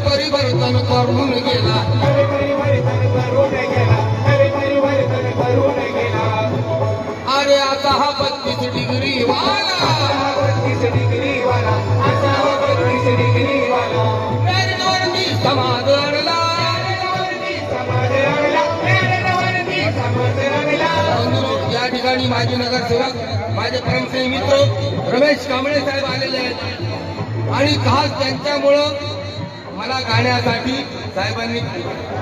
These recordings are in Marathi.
परिवर्तन करून गेला अरे आता हा 32 डिग्री वाला मेरीवरती समाधानला या ठिकाणी माजी नगरसेवक माझे परमस्नेही मित्र रमेश कांबळे साहेब आलेले आहेत आणि खास त्यांच्यामुळं मला गाण्यासाठी साहेबांनी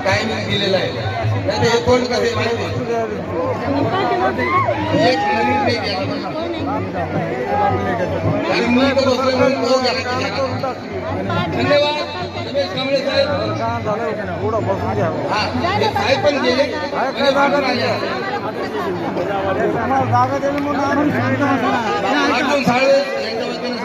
टायमिंग दिलेला आहे. नाही हे कोण कसे माहिती एक मिनिट नाही गेला धन्यवाद रमेश कांबळे साहेब. साहेब पण गेले अर्जुन साळवे यांच्या वतीने